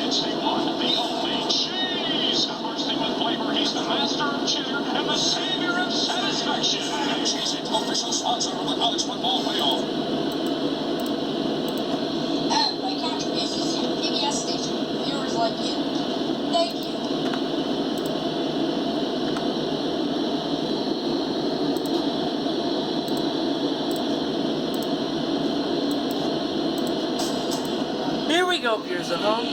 It's the one, the only cheese. Bursting with flavor, he's the master of cheddar and the savior of satisfaction. Cheese It, official sponsor of the college football playoff. My contributions to your PBS station. Viewers like you. Thank you. Here we go, viewers at home.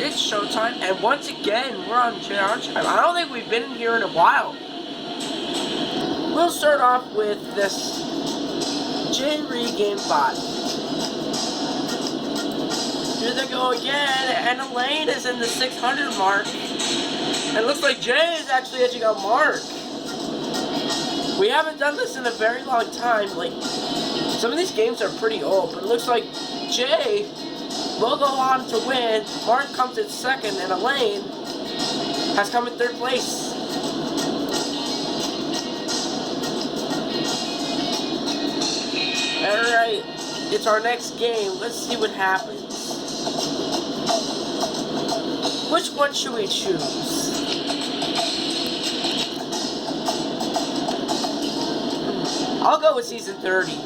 It's showtime, and once again, we're on our channel. I don't think we've been in here in a while. We'll start off with this Jeopardy Game 5. Here they go again, and Elaine is in the 600 mark. And it looks like Jay is actually edging out Mark. We haven't done this in a very long time. Like, some of these games are pretty old, but it looks like Jay will go on to win. Mark comes in second, and Elaine has come in third place. Alright, it's our next game. Let's see what happens. Which one should we choose? I'll go with season 30.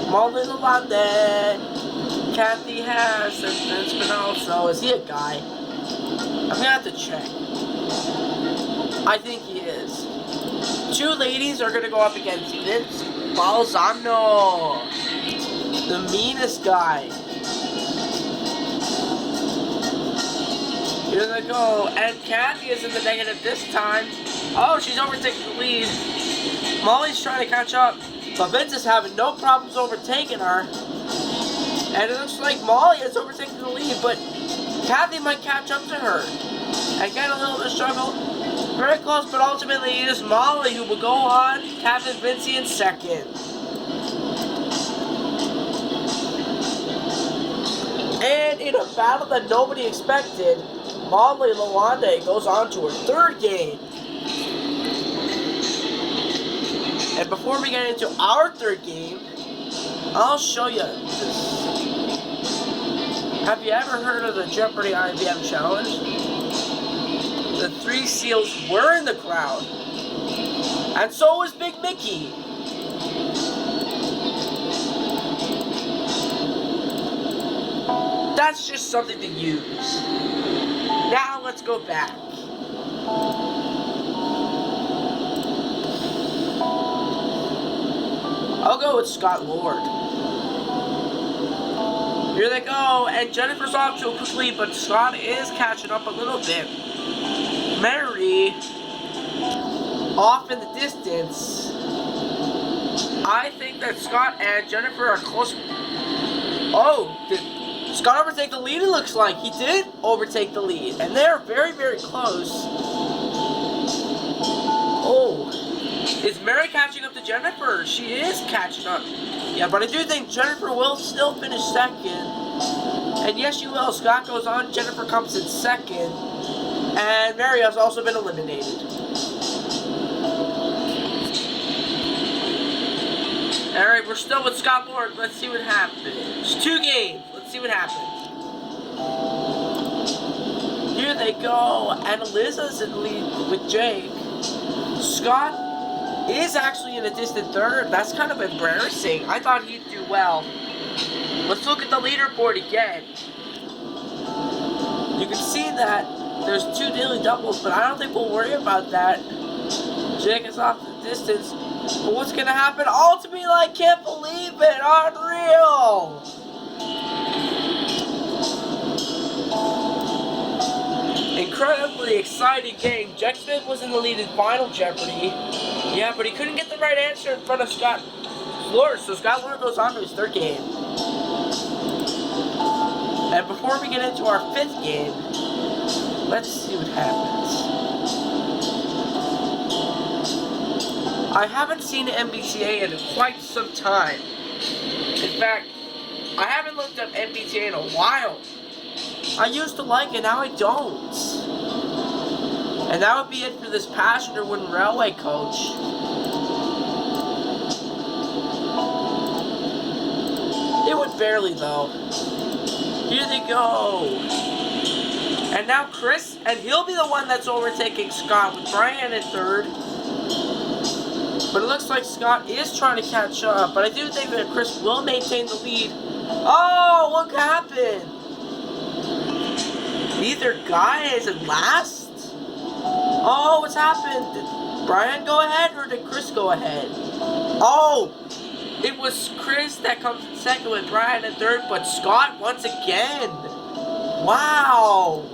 Molly Lalonde, Kathy Harris, and Vince Spinoza. Is he a guy? I'm gonna have to check. I think he is. Two ladies are gonna go up against Vince Balzano, the meanest guy. Here they go, and Kathy is in the negative this time. Oh, she's overtaking the lead. Molly's trying to catch up. But Vince is having no problems overtaking her. And it looks like Molly is overtaking the lead, but Kathy might catch up to her. And get a little bit of struggle. Very close, but ultimately it is Molly who will go on, Kathy and Vincey in second. And in a battle that nobody expected, Molly Lalonde goes on to her third game. And before we get into our third game, I'll show you this. Have you ever heard of the Jeopardy IBM Challenge? The three seals were in the crowd. And so was Big Mickey. That's just something to use. Now let's go back. I'll go with Scott Lord. Here they go, and Jennifer's off to a quick lead, but Scott is catching up a little bit. Mary off in the distance. I think that Scott and Jennifer are close. Oh, did Scott overtake the lead? It looks like he did overtake the lead, and they're very, very close. Oh. Is Mary catching up to Jennifer? She is catching up. Yeah, but I do think Jennifer will still finish second. And yes, she will. Scott goes on. Jennifer comes in second. And Mary has also been eliminated. Alright, we're still with Scott Lord. Let's see what happens. 2 games. Let's see what happens. Here they go. And Eliza's in the lead with Jake. Scott is actually in a distant third. That's kind of embarrassing. I thought he'd do well. Let's look at the leaderboard again. You can see that there's 2 daily doubles, but I don't think we'll worry about that. Jake is off the distance. But what's going to happen? Ultimately, I can't believe it. Unreal. Incredibly exciting game. Jack Smith was in the lead in Final Jeopardy. Yeah, but he couldn't get the right answer in front of Scott Lord, so Scott Lord goes on to his third game. And before we get into our 5th game, let's see what happens. I haven't seen MBTA in quite some time. In fact, I haven't looked up MBTA in a while. I used to like it, now I don't. And that would be it for this passenger wooden railway coach. It barely though. Here they go. And now Chris, and he'll be the one that's overtaking Scott with Brian in third. But it looks like Scott is trying to catch up. But I do think that Chris will maintain the lead. Oh, what happened? Neither guy is in last? Oh, what's happened? Did Brian go ahead or did Chris go ahead? Oh, it was Chris that comes in second with Brian in third, but Scott once again. Wow.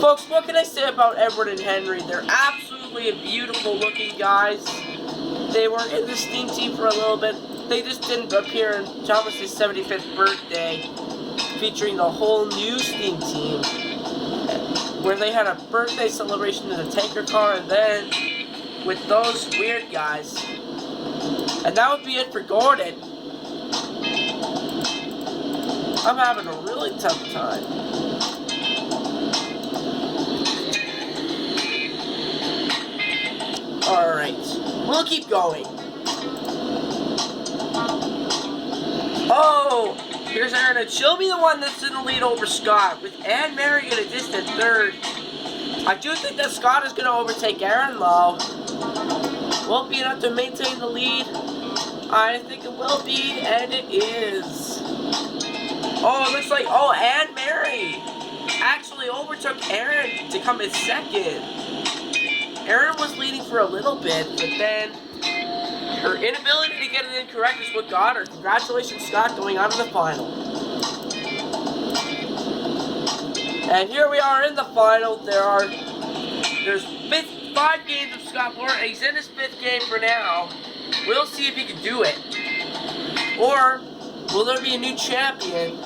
Folks, what can I say about Edward and Henry? They're absolutely beautiful looking guys. They were in the Steam team for a little bit. They just didn't appear in Thomas' 75th birthday, featuring the whole new Steam team, where they had a birthday celebration in a tanker car, and then with those weird guys. And that would be it for Gordon. I'm having a really tough time. Alright, we'll keep going. Oh, here's Aaron, and she'll be the one that's in the lead over Scott, with Anne Mary in a distant third. I do think that Scott is going to overtake Aaron, though. Won't be enough to maintain the lead. I think it will be, and it is. Oh, it looks like, oh, Anne Mary actually overtook Aaron to come in second. Aaron was leading for a little bit, but then her inability to get it incorrect is what got her. Congratulations, Scott, going on to the final. And here we are in the final. There's 5 games of Scott Moore, and he's in his 5th game for now. We'll see if he can do it. Or will there be a new champion?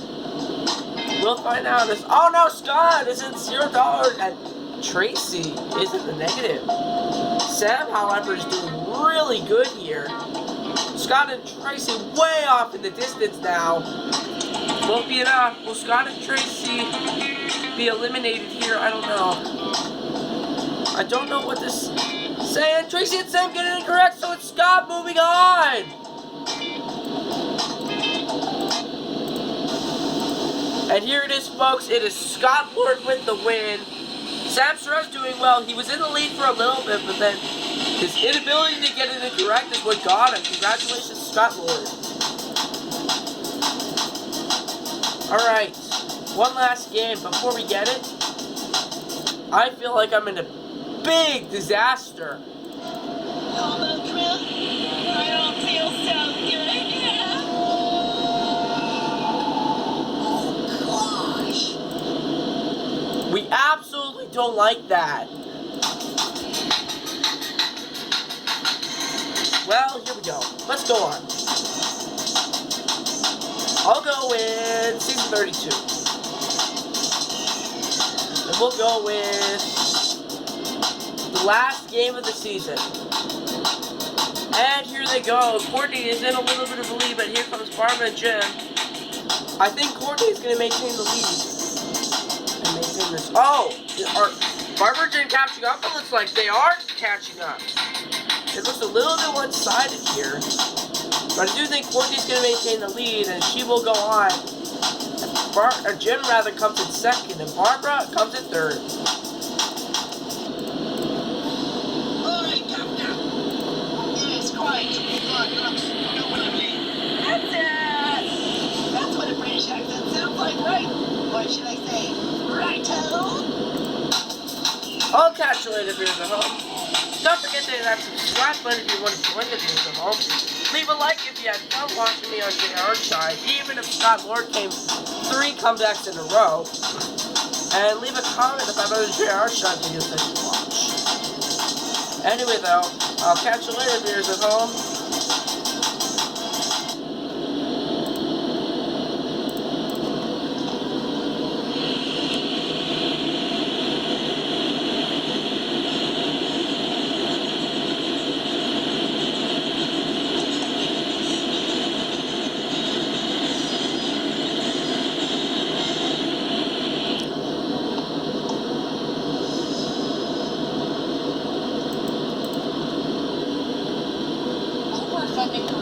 We'll find out. Oh no, Scott is in $0, and Tracy is in the negative. Sam, however, is doing really good here. Scott and Tracy way off in the distance now. Won't be enough. Will Scott and Tracy be eliminated here? I don't know. I don't know what this is saying. Tracy and Sam get it incorrect, so it's Scott moving on. And here it is, folks. It is Scott Lord with the win. Sam Surratt's doing well. He was in the lead for a little bit, but then his inability to get it incorrect is what got him. Congratulations, Scott Lord. Alright, one last game before we get it. I feel like I'm in a big disaster. Hello, Chris. I don't feel so good. Oh, gosh. We absolutely don't like that. Well, here we go. Let's go on. I'll go with season 32. And we'll go with the last game of the season. And here they go. Courtney is in a little bit of a lead, but here comes Barbara and Jim. I think Courtney is going to maintain the lead. And maintain this. Oh! Are Barbara and Jim catching up? It looks like they are catching up. It looks a little bit one-sided here. But I do think Courtney's going to maintain the lead, and she will go on. Jim rather comes in second, and Barbara comes in third. Alright, Captain. Yes, quite. But you know what I mean. That's it. That's what a British accent sounds like, right? Or should I say, righto? I'll catch you later, viewers at home. Don't forget to hit that subscribe button if you want to join the viewers at home. Leave a like if you had fun watching me on JR's side, even if Scott Lord came 3 comebacks in a row. And leave a comment about other JR side videos that you watch. Anyway though, I'll catch you later, viewers at home. let me